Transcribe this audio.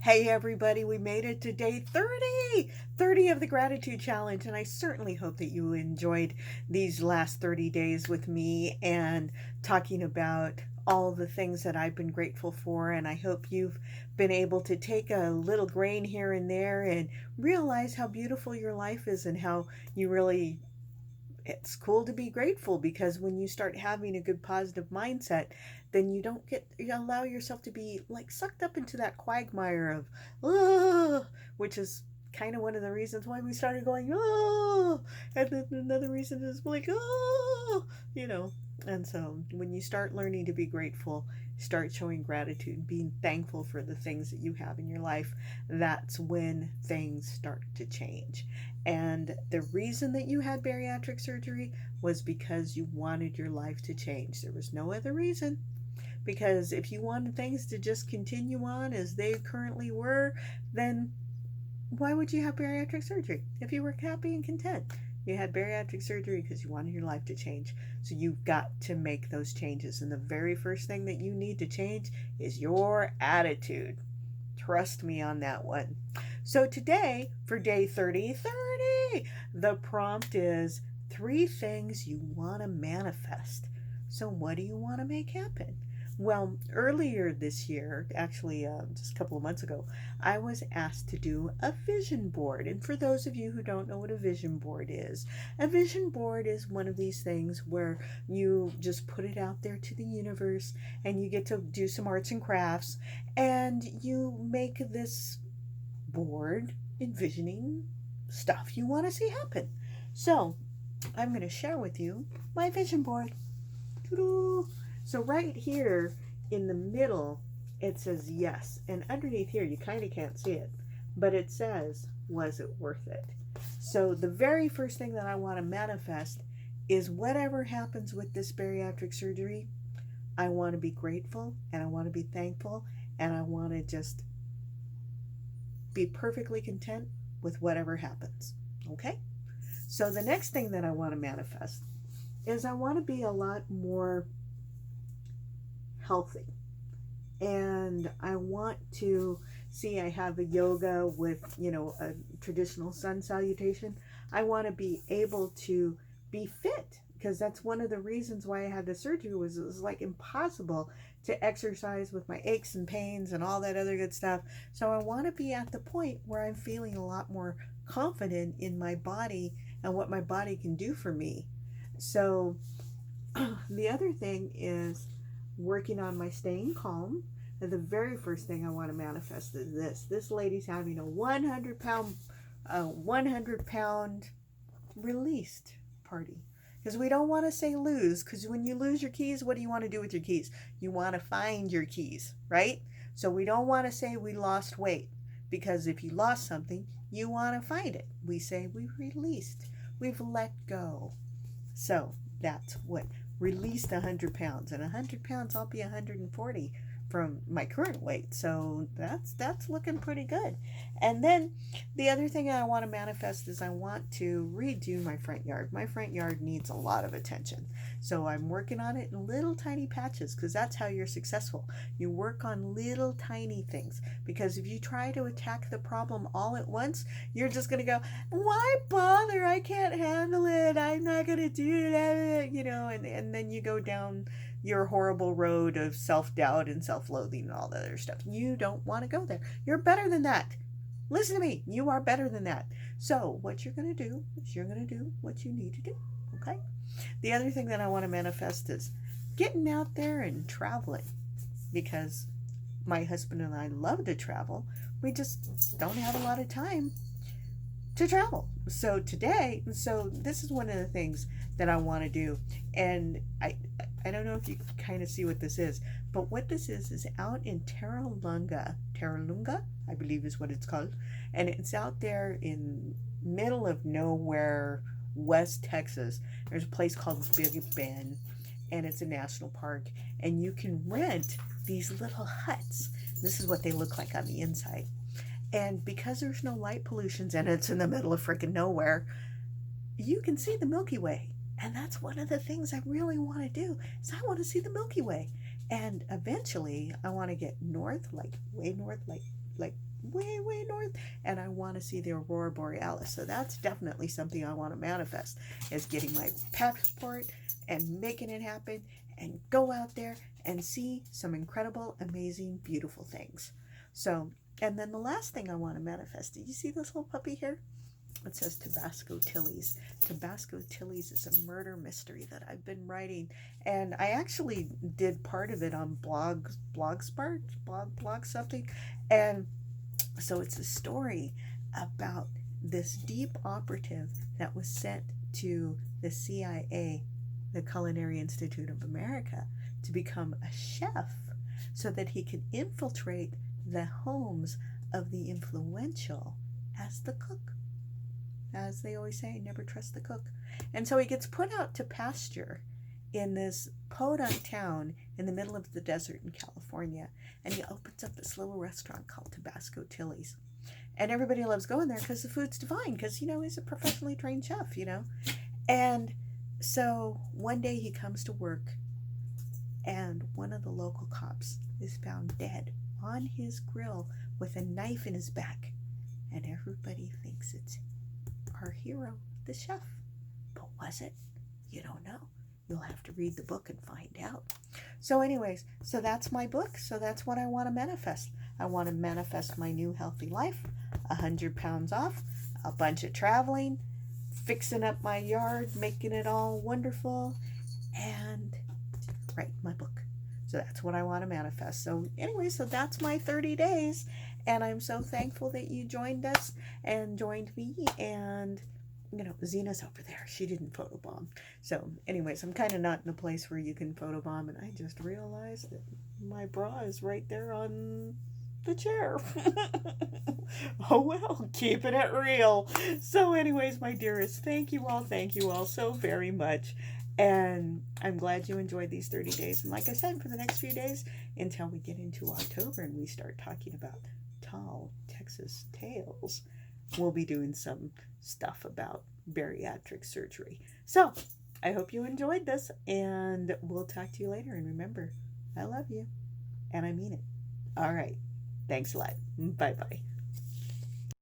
Hey everybody, we made it to day 30, 30 of the Gratitude Challenge, and I certainly hope that you enjoyed these last 30 days with me and talking about all the things that I've been grateful for. And I hope you've been able to take a little grain here and there and realize how beautiful your life is and how you really it's cool to be grateful, because when you start having a good positive mindset, then you allow yourself to be like sucked up into that quagmire of which is kind of one of the reasons why we started going and then another reason is like you know. And so when you start learning to be grateful, start showing gratitude, being thankful for the things that you have in your life, that's when things start to change. And the reason that you had bariatric surgery was because you wanted your life to change. There was no other reason. Because if you wanted things to just continue on as they currently were, then why would you have bariatric surgery if you were happy and content? You had bariatric surgery because you wanted your life to change. So you've got to make those changes. And the very first thing that you need to change is your attitude. Trust me on that one. So today, for day 30, the prompt is 3 things you want to manifest. So what do you want to make happen? Well, earlier this year, actually just a couple of months ago, I was asked to do a vision board. And for those of you who don't know what a vision board is, a vision board is one of these things where you just put it out there to the universe and you get to do some arts and crafts and you make this board envisioning stuff you want to see happen. So I'm going to share with you my vision board. So right here in the middle, it says yes. And underneath here, you kind of can't see it, but it says, was it worth it? So the very first thing that I want to manifest is whatever happens with this bariatric surgery, I want to be grateful and I want to be thankful and I want to just be perfectly content with whatever happens. Okay? So the next thing that I want to manifest is I want to be a lot more healthy. And I want to see, I have a yoga with, a traditional sun salutation. I want to be able to be fit, because that's one of the reasons why I had the surgery was it was like impossible to exercise with my aches and pains and all that other good stuff. So I want to be at the point where I'm feeling a lot more confident in my body and what my body can do for me. So the other thing is working on my staying calm. And the very first thing I want to manifest is this. This lady's having a 100-pound released party. Because we don't want to say lose, because when you lose your keys, what do you want to do with your keys? You want to find your keys, right? So we don't want to say we lost weight, because if you lost something, you want to find it. We say we released. We've let go. So that's what released 100 pounds. And 100 pounds, I'll be 140 from my current weight. So that's looking pretty good. And then the other thing I want to manifest is I want to redo my front yard. My front yard needs a lot of attention. So I'm working on it in little tiny patches, because that's how you're successful. You work on little tiny things, because if you try to attack the problem all at once, you're just going to go, why bother? I can't handle it. I'm not going to do that, and then you go down your horrible road of self-doubt and self-loathing and all the other stuff. You don't want to go there. You're better than that. Listen to me. You are better than that. So what you're going to do is you're going to do what you need to do. Okay? The other thing that I want to manifest is getting out there and traveling, because my husband and I love to travel. We just don't have a lot of time to travel. So this is one of the things that I want to do. And I don't know if you kind of see what this is, but what this is out in Tarralunga, I believe is what it's called. And it's out there in middle of nowhere, West Texas. There's a place called Big Bend, and it's a national park. And you can rent these little huts. This is what they look like on the inside. And because there's no light pollutions and it's in the middle of freaking nowhere, you can see the Milky Way. And that's one of the things I really want to do, is I want to see the Milky Way. And eventually I want to get north, like way north, like like way, way north, and I want to see the aurora borealis. So that's definitely something I want to manifest, is getting my passport and making it happen and go out there and see some incredible, amazing, beautiful things. So, and then the last thing I want to manifest, did you see this little puppy here? It says Tabasco Tillies. Tabasco Tillies is a murder mystery that I've been writing, and I actually did part of it on Blogspot, blog something, and so it's a story about this deep operative that was sent to the CIA, the Culinary Institute of America, to become a chef so that he could infiltrate the homes of the influential as the cook. As they always say, never trust the cook. And so he gets put out to pasture in this podunk town in the middle of the desert in California. And he opens up this little restaurant called Tabasco Tillies. And everybody loves going there because the food's divine, because, he's a professionally trained chef, And so one day he comes to work, and one of the local cops is found dead on his grill with a knife in his back. And everybody thinks it's our hero, the chef. But was it? You don't know. You'll have to read the book and find out. So anyways, so that's my book. So that's what I want to manifest. I want to manifest my new healthy life, 100 pounds off, a bunch of traveling, fixing up my yard, making it all wonderful, and write my book. So that's what I want to manifest. So anyway, so that's my 30 days. And I'm so thankful that you joined us and joined me. And, Zena's over there. She didn't photobomb. So anyways, I'm kind of not in a place where you can photobomb. And I just realized that my bra is right there on the chair. Oh, well, keeping it real. So anyways, my dearest, thank you all so very much. And I'm glad you enjoyed these 30 days. And like I said, for the next few days, until we get into October and we start talking about tall Texas tales, we'll be doing some stuff about bariatric surgery. So I hope you enjoyed this, and we'll talk to you later. And remember, I love you, and I mean it. All right. Thanks a lot. Bye-bye.